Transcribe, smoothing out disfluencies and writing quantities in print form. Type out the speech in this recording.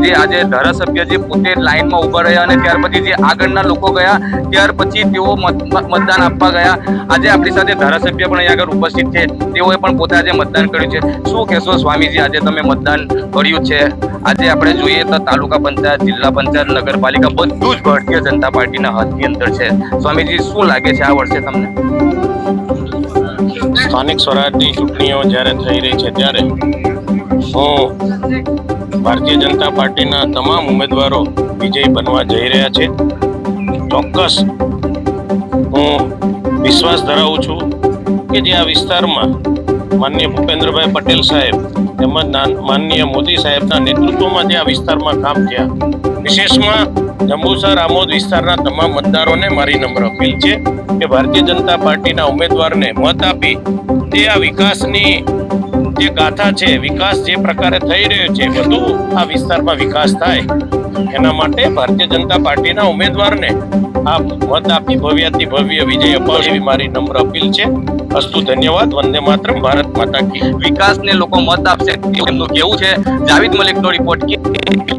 જે આજે ધારાસભ્ય જે પોતે લાઈનમાં ઉભા રહ્યા અને ત્યાર પછી જે આગળના લોકો ગયા ત્યાર પછી તેઓ મતદાન આપવા ગયા. આજે આપણી સાથે ધારાસભ્ય પણ અહીંયા આગળ ઉપસ્થિત છે. તેઓએ પણ પોતે આજે મતદાન કર્યું છે. શું કહેશો સ્વામીજી, આજે તમે મતદાન કર્યું છે? આજે આપણે જોઈએ તો તાલુકા પંચાયત, જિલ્લા પંચાયત, નગરપાલિકા બધું જ ભારતીય જનતા પાર્ટીના હાથની અંદર છે. સ્વામીજી, શું લાગે છે આ વર્ષે તમને? સ્થાનિક સ્વરાજની ચૂંટણીઓ જ્યારે થઈ રહી છે ત્યારે હું ભારતીય જનતા પાર્ટીના તમામ ઉમેદવારો વિજયી બનવા જઈ રહ્યા છે. ચોક્કસ હું વિશ્વાસ ધરાવું છું કે જે આ વિસ્તારમાં માનનીય ભૂપેન્દ્રભાઈ પટેલ સાહેબ તેમજ માનનીય મોદી સાહેબના નેતૃત્વમાં જે આ વિસ્તારમાં કામ થયા, વિશેષમાં જંબુસર આમોદ વિસ્તારના તમામ મતદારોને મારી નમ્ર અપીલ છે કે ભારતીય જનતા પાર્ટીના ઉમેદવારને મત આપી તે આ વિકાસની જે ગાથા છે, વિકાસ જે પ્રકારે થઈ રહ્યો છે, વધુ આ વિસ્તારમાં વિકાસ થાય એના માટે ભારતીય જનતા પાર્ટીના ઉમેદવારને આ મત આપી ભવ્યાતિ ભવ્ય વિજય અપાવે એવી મારી નમ્ર અપીલ છે. અસ્તુ, ધન્યવાદ. વંદે માતરમ. ભારત માતા કી. વિકાસને લોકો મત આપશે એમનું કેવું છે. જાવેદ મલિકનો રિપોર્ટ.